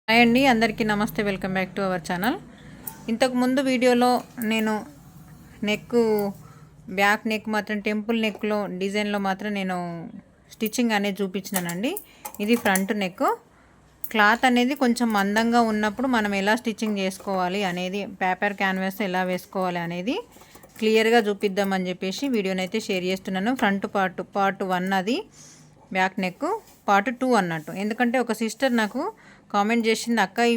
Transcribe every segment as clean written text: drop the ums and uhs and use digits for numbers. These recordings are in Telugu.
హాయ్ అండి, అందరికీ నమస్తే. Welcome back to our channel. ఇంతకు ముందు వీడియోలో నేను బ్యాక్ నెక్ మాత్రం టెంపుల్ నెక్లో డిజైన్లో మాత్రం నేను స్టిచ్చింగ్ అనేది చూపించినానండి. ఇది ఫ్రంట్ నెక్. క్లాత్ అనేది కొంచెం మందంగా ఉన్నప్పుడు మనం ఎలా స్టిచ్చింగ్ చేసుకోవాలి అనేది, పేపర్ క్యాన్వాస్ ఎలా వేసుకోవాలి అనేది క్లియర్గా చూపిద్దామని చెప్పేసి వీడియోని అయితే షేర్ చేస్తున్నాను. ఫ్రంట్ పార్ట్ 1 అది, బ్యాక్ నెక్ పార్ట్ 2 అన్నట్టు. ఎందుకంటే ఒక సిస్టర్ నాకు కామెంట్ చేసింది, అక్క ఈ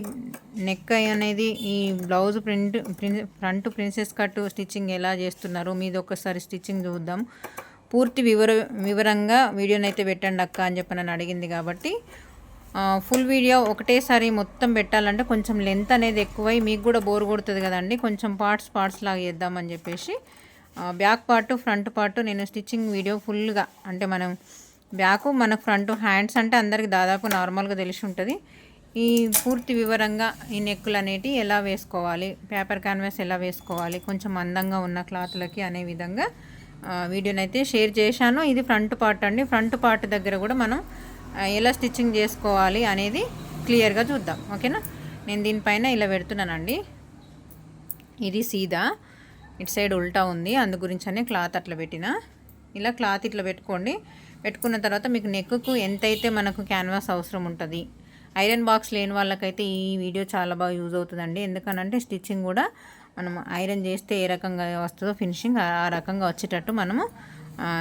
నెక్ అనేది ఈ blouse front princess cut stitching ఎలా చేస్తున్నారు, మీది ఒకసారి స్టిచ్చింగ్ చూద్దాం, పూర్తి వివరంగా వీడియోని అయితే పెట్టండి అక్క అని చెప్పి నన్ను అడిగింది. కాబట్టి ఫుల్ వీడియో ఒకటేసారి మొత్తం పెట్టాలంటే కొంచెం లెంత్ అనేది ఎక్కువై మీకు కూడా బోర్ కొడుతుంది కదండి. కొంచెం పార్ట్స్ లాగా చేద్దామని చెప్పేసి బ్యాక్ పార్ట్ ఫ్రంట్ పార్ట్ నేను స్టిచ్చింగ్ వీడియో ఫుల్గా, అంటే మనం బ్యాక్ మనకు ఫ్రంట్ హ్యాండ్స్ అంటే అందరికి దాదాపు నార్మల్గా తెలిసి ఉంటుంది. ఈ పూర్తి వివరంగా ఈ నెక్కులు అనేటివి ఎలా వేసుకోవాలి, పేపర్ క్యాన్వాస్ ఎలా వేసుకోవాలి, కొంచెం అందంగా ఉన్న క్లాత్లకి అనే విధంగా వీడియోని అయితే షేర్ చేశాను. ఇది ఫ్రంట్ పార్ట్ అండి. ఫ్రంట్ పార్ట్ దగ్గర కూడా మనం ఎలా స్టిచ్చింగ్ చేసుకోవాలి అనేది క్లియర్గా చూద్దాం, ఓకేనా. నేను దీనిపైన ఇలా పెడుతున్నానండి. ఇది సీదా, ఇటు సైడ్ ఉల్టా ఉంది, అందు గురించనే క్లాత్ అట్లా పెట్టిన. ఇలా క్లాత్ ఇట్లా పెట్టుకున్న తర్వాత మీకు నెక్కు ఎంతైతే మనకు క్యాన్వాస్ అవసరం ఉంటుంది, ఐరన్ బాక్స్ లేని వాళ్ళకైతే ఈ వీడియో చాలా బాగా యూజ్ అవుతుందండి. ఎందుకనంటే స్టిచ్చింగ్ కూడా మనం ఐరన్ చేస్తే ఏ రకంగా వస్తుందో ఫినిషింగ్ ఆ రకంగా వచ్చేటట్టు మనము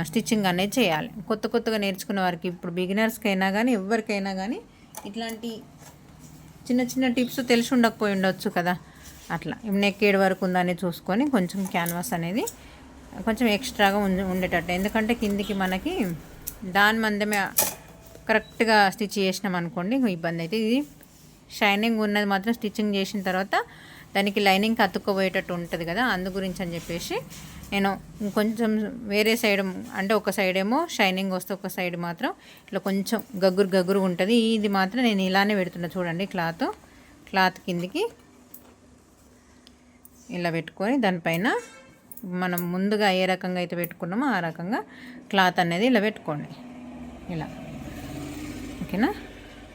స్టిచ్చింగ్ అనేది చేయాలి. కొత్తగా నేర్చుకున్న వారికి, ఇప్పుడు బిగినర్స్కి అయినా కానీ ఎవరికైనా కానీ ఇట్లాంటి చిన్న టిప్స్ తెలిసి ఉండకపోయి ఉండొచ్చు కదా. అట్లా నెక్ ఏడు వరకు ఉందని చూసుకొని కొంచెం క్యాన్వాస్ అనేది కొంచెం ఎక్స్ట్రాగా ఉండేటట్టు. ఎందుకంటే కిందికి మనకి దాని మందమే కరెక్ట్గా స్టిచ్ చేసినాం అనుకోండి ఇబ్బంది అయితే. ఇది షైనింగ్ ఉన్నది మాత్రం స్టిచ్చింగ్ చేసిన తర్వాత దానికి లైనింగ్కి అతుక్కోబోయేటట్టు ఉంటుంది కదా, అందు గురించి అని చెప్పేసి నేను కొంచెం వేరే సైడ్, అంటే ఒక సైడ్ ఏమో షైనింగ్ వస్తే ఒక సైడ్ మాత్రం ఇట్లా కొంచెం గగురు ఉంటుంది. ఇది మాత్రం నేను ఇలానే పెడుతున్నా చూడండి. క్లాత్ కిందికి ఇలా పెట్టుకొని దానిపైన మనం ముందుగా ఏ రకంగా అయితే పెట్టుకున్నామో ఆ రకంగా క్లాత్ అనేది ఇలా పెట్టుకోండి, ఇలా, ఓకేనా.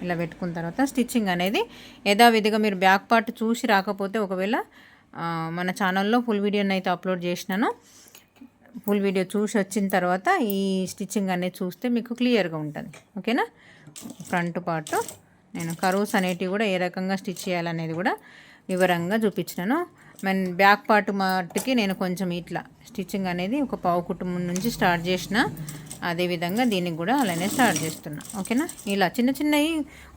ఇలా పెట్టుకున్న తర్వాత స్టిచ్చింగ్ అనేది యథావిధిగా మీరు బ్యాక్ పార్ట్ చూసి రాకపోతే ఒకవేళ మన ఛానల్లో ఫుల్ వీడియోని అయితే అప్లోడ్ చేసినాను. ఫుల్ వీడియో చూసి వచ్చిన తర్వాత ఈ స్టిచ్చింగ్ అనేది చూస్తే మీకు క్లియర్గా ఉంటుంది, ఓకేనా. ఫ్రంట్ పార్ట్ నేను కర్వ్స్ అనేటివి కూడా ఏ రకంగా స్టిచ్ చేయాలనేది కూడా వివరంగా చూపించినాను. బ్యాక్ పార్ట్ మట్టుకి నేను కొంచెం ఇట్లా స్టిచ్చింగ్ అనేది ఒక పావు కుటుంబం నుంచి స్టార్ట్ చేసిన, అదేవిధంగా దీనికి కూడా అలానే స్టార్ట్ చేస్తున్నా, ఓకేనా. ఇలా చిన్నవి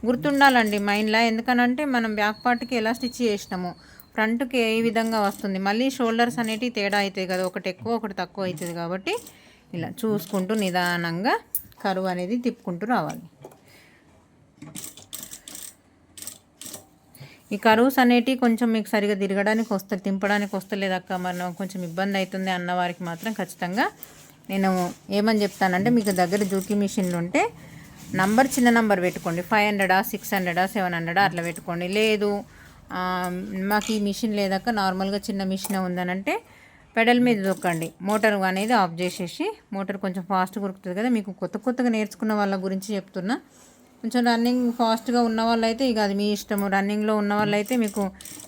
గుర్తుండాలండి మైండ్లో. ఎందుకనంటే మనం బ్యాక్ పార్ట్కి ఎలా స్టిచ్ చేసినాము ఫ్రంట్కి ఏ విధంగా వస్తుంది, మళ్ళీ షోల్డర్స్ అనేటివి తేడా అవుతాయి కదా, ఒకటి ఎక్కువ ఒకటి తక్కువ అవుతుంది. కాబట్టి ఇలా చూసుకుంటూ నిదానంగా కరువు అనేది తిప్పుకుంటూ రావాలి. ఈ కర్వ్స్ అనేటివి కొంచెం మీకు సరిగా తిరగడానికి వస్తుంది, తింపడానికి వస్తలేదక్క మనం కొంచెం ఇబ్బంది అవుతుంది అన్న వారికి మాత్రం ఖచ్చితంగా నేను ఏమని చెప్తానంటే, మీకు దగ్గర జూకీ మిషన్లు ఉంటే చిన్న నంబర్ పెట్టుకోండి. 500, 600, 700 అట్లా పెట్టుకోండి. లేదు మాకు ఈ మిషన్ లేదాక నార్మల్గా చిన్న మిషన్ ఉందనంటే పెడల్ మీద దొక్కండి. మోటార్ అనేది ఆఫ్ చేసేసి, మోటార్ కొంచెం ఫాస్ట్గా ఉరుకుతుంది కదా. మీకు కొత్తగా నేర్చుకున్న వాళ్ళ గురించి చెప్తున్నా. కొంచెం రన్నింగ్ ఫాస్ట్గా ఉన్న వాళ్ళైతే ఇక అది మీ ఇష్టము. రన్నింగ్లో ఉన్న వాళ్ళైతే మీకు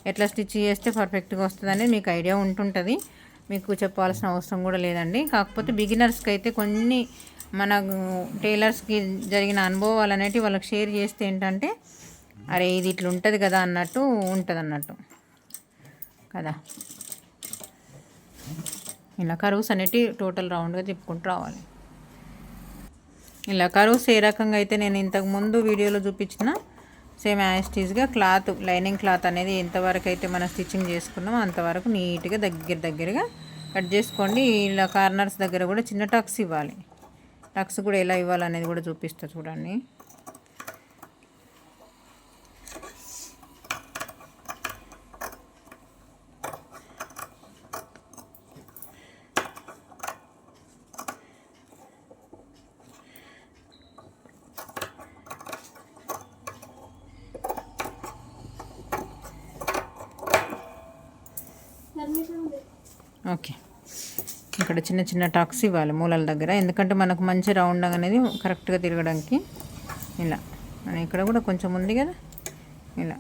ఎట్లా స్టిచ్ చేస్తే పర్ఫెక్ట్గా వస్తుంది అనేది మీకు ఐడియా ఉంటుంటుంది, మీకు చెప్పాల్సిన అవసరం కూడా లేదండి. కాకపోతే బిగినర్స్కి అయితే కొన్ని మన టైలర్స్కి జరిగిన అనుభవాలు అనేటివి వాళ్ళకి షేర్ చేస్తే ఏంటంటే, అరే ఇది ఇట్లా ఉంటుంది కదా అన్నట్టు ఉంటుంది కదా. ఇలా కర్వ్స్ అనేటివి టోటల్ రౌండ్గా తిప్పుకుంటూ రావాలి. ఇలా కర్వ్స్ ఏ రకంగా అయితే నేను ఇంతకుముందు వీడియోలో చూపించిన సేమ్ యాస్టీస్గా లైనింగ్ క్లాత్ అనేది ఎంతవరకు అయితే మనం స్టిచ్చింగ్ చేసుకున్నామో అంతవరకు నీట్గా దగ్గరగా కట్ చేసుకోండి. ఇలా కార్నర్స్ దగ్గర కూడా చిన్న టక్స్ ఇవ్వాలి. టక్స్ కూడా ఎలా ఇవ్వాలనేది కూడా చూపిస్తా చూడండి. ఓకే, ఇక్కడ చిన్న టక్స్ ఇవ్వాలి మూలల దగ్గర, ఎందుకంటే మనకు మంచి రౌండ్ అనేది కరెక్ట్గా తిరగడానికి. ఇలా ఇక్కడ కూడా కొంచెం ఉంది కదా, ఇలా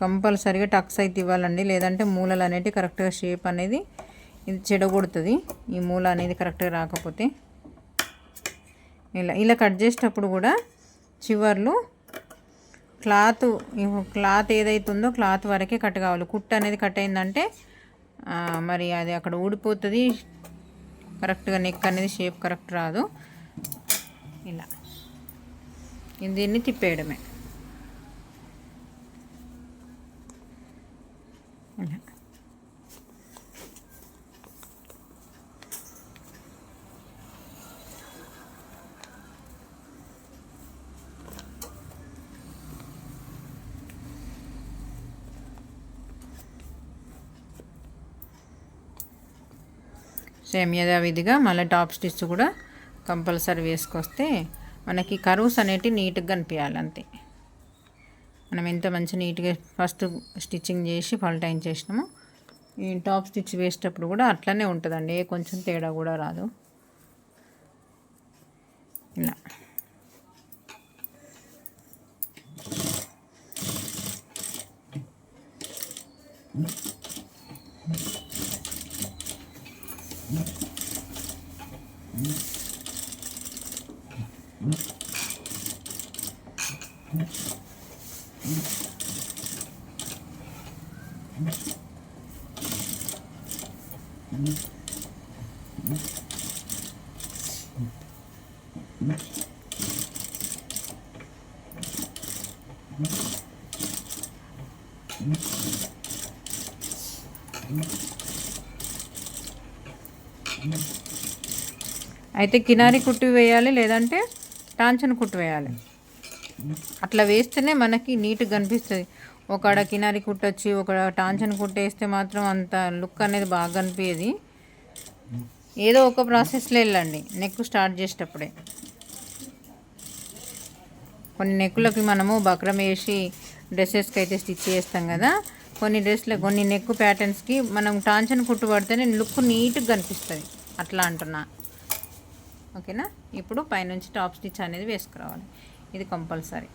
కంపల్సరీగా టక్స్ అయితే ఇవ్వాలండి, లేదంటే మూలలు అనేవి కరెక్ట్గా షేప్ అనేది ఇది చెడగొడుతుంది, ఈ మూల అనేది కరెక్ట్గా రాకపోతే. ఇలా కట్ చేసేటప్పుడు కూడా చివర్లు క్లాత్ ఏదైతే ఉందో క్లాత్ వరకే కట్ కావాలి. కుట్టు అనేది కట్ అయిందంటే మరి అది అక్కడ ఊడిపోతుంది, కరెక్ట్గా నెక్ అనేది షేప్ కరెక్ట్ రాదు. ఇలా దీన్ని తిప్పేయడమే. ఇలా సేమ్ యథావిధిగా మళ్ళీ టాప్ స్టిచ్ కూడా కంపల్సరీ వేసుకొస్తే మనకి కర్వ్స్ అనేటివి నీట్గా కనిపించాలి అంతే. మనం ఎంత మంచి నీట్గా ఫస్ట్ స్టిచ్చింగ్ చేసి ఫల్టైన్ చేసినామో ఈ టాప్ స్టిచ్ వేసేటప్పుడు కూడా అట్లనే ఉంటుందండి, ఏ కొంచెం తేడా కూడా రాదు. ఇలా అయితే కినారి కుట్టు వేయాలి, లేదంటే టాంచన్ కుట్టు వేయాలి. అట్లా వేస్తేనే మనకి నీట్గా కనిపిస్తుంది. ఒకడ కినారి కుట్టు వచ్చి ఒక టాంచన్ కుట్టు వేస్తే మాత్రం అంత లుక్ అనేది బాగా కనిపించేది. ఏదో ఒక ప్రాసెస్లో వెళ్ళండి నెక్ స్టార్ట్ చేసేటప్పుడే. కొన్ని నెక్కులకి మనము బక్రం వేసి డ్రెస్సెస్కి అయితే స్టిచ్ చేస్తాం కదా, కొన్ని నెక్ ప్యాటర్న్స్కి మనం టాంచన్ కుట్టు పడితేనే లుక్ నీట్గా కనిపిస్తుంది, అట్లా అంటున్నా. ఓకేనా. ఇప్పుడు పైనుంచి టాప్ స్టిచ్ అనేది వేసుకురావాలి, ఇది కంపల్సరీ.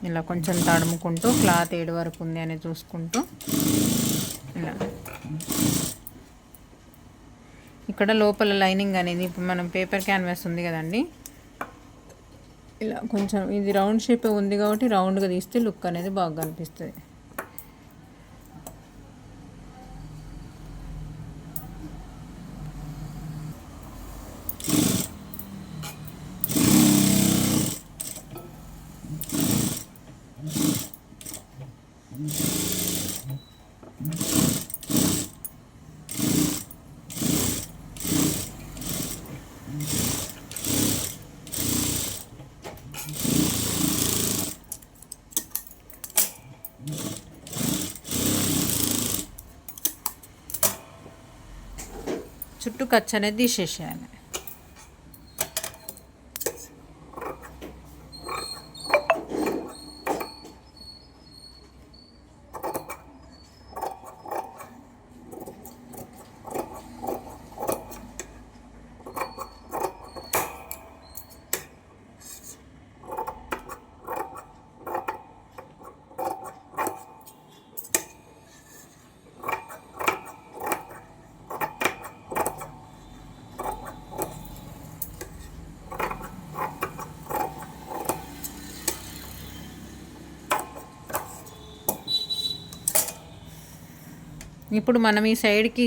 ఇలా కొంచెం తడుముకుంటూ క్లాత్ ఏడు వరకు ఉంది అని చూసుకుంటూ ఇలా ఇక్కడ లోపల లైనింగ్ అనేది ఇప్పుడు మనం పేపర్ క్యాన్వాస్ ఉంది కదండి, ఇలా కొంచెం ఇది రౌండ్ షేప్ ఉంది కాబట్టి రౌండ్గా తీస్తే లుక్ అనేది బాగా కనిపిస్తుంది. చుట్టూ ఖర్చు అనేది తీసేసేయాలి. ఇప్పుడు మనం ఈ సైడ్కి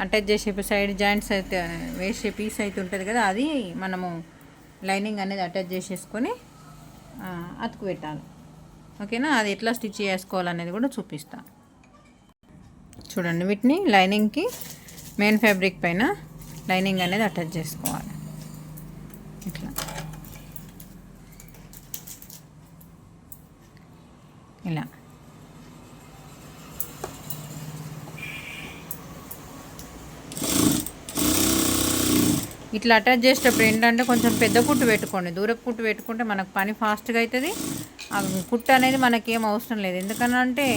అటాచ్ చేసే సైడ్ జాయింట్స్ అయితే వేసే పీస్ అయితే ఉంటుంది కదా, అది మనము లైనింగ్ అనేది అటాచ్ చేసేసుకొని అతుకు పెట్టాలి. ఓకేనా. అది ఎట్లా స్టిచ్ చేసుకోవాలనేది కూడా చూపిస్తాను చూడండి. వీటిని లైనింగ్కి మెయిన్ ఫ్యాబ్రిక్ పైన లైనింగ్ అనేది అటాచ్ చేసుకోవాలి. ఇట్లా ఇలా ఇట్లా అటాచ్ చేసేటప్పుడు ఏంటంటే కొంచెం పెద్ద కుట్టు పెట్టుకోండి, దూరపు కుట్టు పెట్టుకుంటే మనకు పని ఫాస్ట్గా అవుతుంది. ఆ కుట్టు అనేది మనకేం అవసరం లేదు, ఎందుకనంటే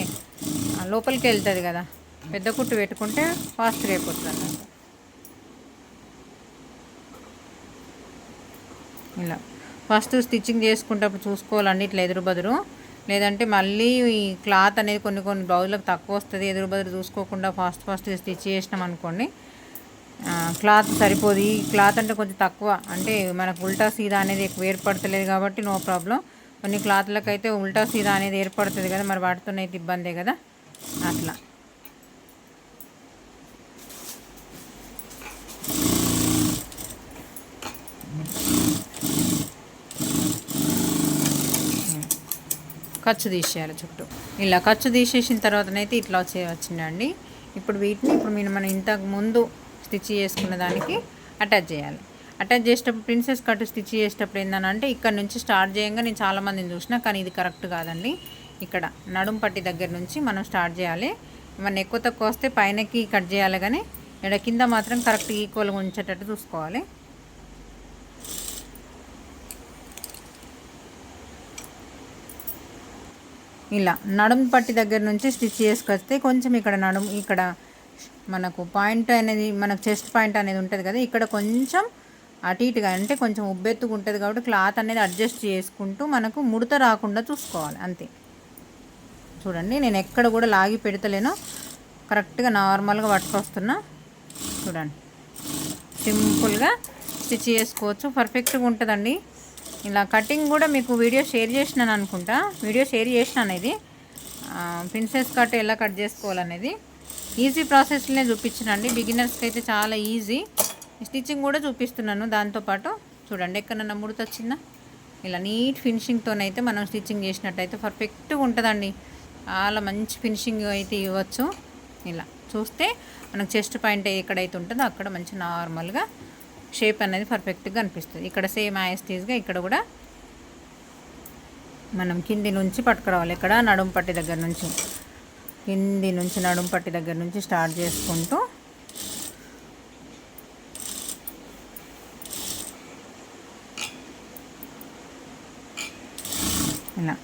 లోపలికి వెళ్తుంది కదా. పెద్ద కుట్టు పెట్టుకుంటే ఫాస్ట్గా అయిపోతుంది అన్నమాట. ఇలా ఫస్ట్ స్టిచ్చింగ్ చేసుకుంటప్పుడు చూసుకోవాలండి ఇట్లా ఎదురు బదురు, లేదంటే మళ్ళీ ఈ క్లాత్ అనేది కొన్ని బ్లౌజులకు తక్కువ వస్తుంది. ఎదురు బదురు చూసుకోకుండా ఫాస్ట్ స్టిచ్ చేసినాం అనుకోండి, క్లాత్ సరిపోదు. ఈ క్లాత్ అంటే కొంచెం తక్కువ, అంటే మనకు ఉల్టా సీదా అనేది ఎక్కువ ఏర్పడతలేదు కాబట్టి నో ప్రాబ్లం. కొన్ని క్లాత్లకు అయితే ఉల్టా సీదా అనేది ఏర్పడుతుంది కదా, మరి వాటితోనైతే ఇబ్బందే కదా. అట్లా ఖర్చు తీసేయాలి చుట్టూ. ఇలా ఖర్చు తీసేసిన తర్వాతనైతే ఇట్లా వచ్చిందండి. ఇప్పుడు వీటిని మనం ఇంతకు ముందు స్టిచ్ చేసుకున్న దానికి అటాచ్ చేయాలి. అటాచ్ చేసేటప్పుడు ప్రిన్సెస్ కట్ స్టిచ్ చేసేటప్పుడు ఏంటంటే ఇక్కడ నుంచి స్టార్ట్ చేయంగా నేను చాలామందిని చూసినా, కానీ ఇది కరెక్ట్ కాదండి. ఇక్కడ నడుం పట్టి దగ్గర నుంచి మనం స్టార్ట్ చేయాలి. మన ఎక్కువ తక్కువ వస్తే పైనకి కట్ చేయాలి, కానీ ఇక్కడ కింద మాత్రం కరెక్ట్ ఈక్వల్గా ఉంచేటట్టు చూసుకోవాలి. ఇలా నడుం పట్టి దగ్గర నుంచి స్టిచ్ చేసుకొస్తే కొంచెం ఇక్కడ మనకు పాయింట్ అనేది, మనకు చెస్ట్ పాయింట్ అనేది ఉంటుంది కదా, ఇక్కడ కొంచెం అటు ఇటుగా అంటే కొంచెం ఉబ్బెత్తుగా ఉంటుంది కాబట్టి క్లాత్ అనేది అడ్జస్ట్ చేసుకుంటూ మనకు ముడత రాకుండా చూసుకోవాలి అంతే. చూడండి నేను ఎక్కడ కూడా లాగి పెడతలేను, కరెక్ట్గా నార్మల్గా పట్టుకొస్తున్నా. చూడండి సింపుల్గా స్టిచ్ చేసుకోవచ్చు, పర్ఫెక్ట్గా ఉంటుందండి. ఇలా కటింగ్ కూడా మీకు వీడియో షేర్ చేసినాను అనుకుంటా, వీడియో షేర్ చేసినాను. ఇది ప్రిన్సెస్ కట్ ఎలా కట్ చేసుకోవాలనేది ఈజీ ప్రాసెస్లోనే చూపించానండి. బిగినర్స్కి అయితే చాలా ఈజీ. స్టిచ్చింగ్ కూడా చూపిస్తున్నాను దాంతోపాటు. చూడండి ఎక్కడన్నా ముడత వచ్చిందా, ఇలా నీట్ ఫినిషింగ్తోనైతే మనం స్టిచ్చింగ్ చేసినట్టయితే పర్ఫెక్ట్గా ఉంటుందండి. చాలా మంచి ఫినిషింగ్ అయితే ఇవ్వచ్చు. ఇలా చూస్తే మనకు చెస్ట్ పాయింట్ ఎక్కడైతే ఉంటుందో అక్కడ మంచి నార్మల్గా షేప్ అనేది పర్ఫెక్ట్గా అనిపిస్తుంది. ఇక్కడ సేమ్ యాస్టీజ్గా ఇక్కడ కూడా మనం కింది నుంచి పట్టుకురావాలి. ఇక్కడ నడుం పట్టి దగ్గర నుంచి, కింది నుంచి నడుం పట్టి దగ్గర నుంచి స్టార్ట్ చేసుకుంటూ ఇలా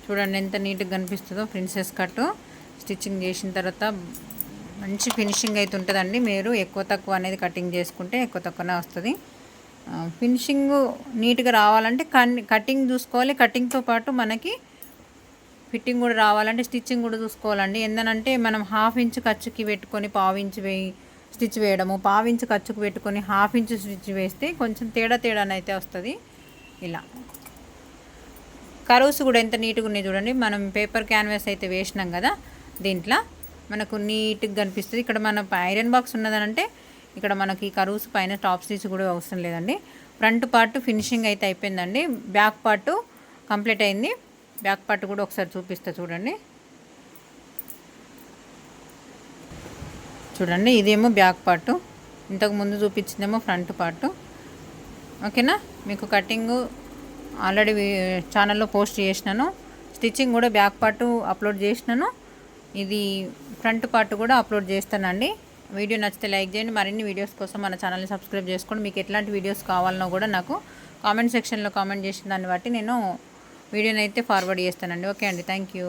చూడండి ఎంత నీట్గా కనిపిస్తుందో. ప్రిన్సెస్ కట్ స్టిచ్చింగ్ చేసిన తర్వాత మంచి ఫినిషింగ్ అయితే ఉంటుందండి. మీరు ఎక్కువ తక్కువ అనేది కటింగ్ చేసుకుంటే ఎక్కువ తక్కువనే వస్తుంది. ఫినిషింగ్ నీట్గా రావాలంటే కటింగ్ చూసుకోవాలి. కటింగ్తో పాటు మనకి ఫిట్టింగ్ కూడా రావాలంటే స్టిచ్చింగ్ కూడా చూసుకోవాలండి. ఏంటంటే మనం 1/2 ఇంచ్ ఖర్చుకి పెట్టుకొని 1/4 ఇంచ్ స్టిచ్ వేయడము, 1/4 ఇంచ్ ఖర్చుకు పెట్టుకొని 1/2 ఇంచ్ స్టిచ్ వేస్తే కొంచెం తేడానైతే వస్తుంది. ఇలా కర్వ్స్ కూడా ఎంత నీట్గా ఉన్నాయి చూడండి. మనం పేపర్ క్యాన్వాస్ అయితే వేసినాం కదా, దీంట్లో మనకు నీట్గా కనిపిస్తుంది. ఇక్కడ మన ఐరన్ బాక్స్ ఉన్నదనంటే ఇక్కడ మనకి కర్వ్స్ పైన టాప్ స్టిచ్ కూడా అవసరం లేదండి. ఫ్రంట్ పార్ట్ ఫినిషింగ్ అయితే అయిపోయిందండి. బ్యాక్ పార్ట్ కంప్లీట్ అయింది. బ్యాక్ పార్ట్ కూడా ఒకసారి చూపిస్తా చూడండి. చూడండి ఇదేమో బ్యాక్ పార్ట్, ఇంతకు ముందు చూపించిందేమో ఫ్రంట్ పార్ట్. ఓకేనా, మీకు కటింగ్ ఆల్రెడీ ఛానల్లో పోస్ట్ చేసినాను. స్టిచ్చింగ్ కూడా బ్యాక్ పార్ట్ అప్లోడ్ చేసినాను. ఇది ఫ్రంట్ పార్ట్ కూడా అప్లోడ్ చేస్తానండి. వీడియో నచ్చితే లైక్ చేయండి. మరిన్ని వీడియోస్ కోసం మన ఛానల్ని సబ్స్క్రైబ్ చేసుకోండి. మీకు ఎట్లాంటి వీడియోస్ కావాలనో కూడా నాకు కామెంట్ సెక్షన్లో కామెంట్ చేసిన దాన్ని బట్టి నేను వీడియోని అయితే ఫార్వర్డ్ చేస్తానండి. ఓకే అండి, థ్యాంక్ యూ.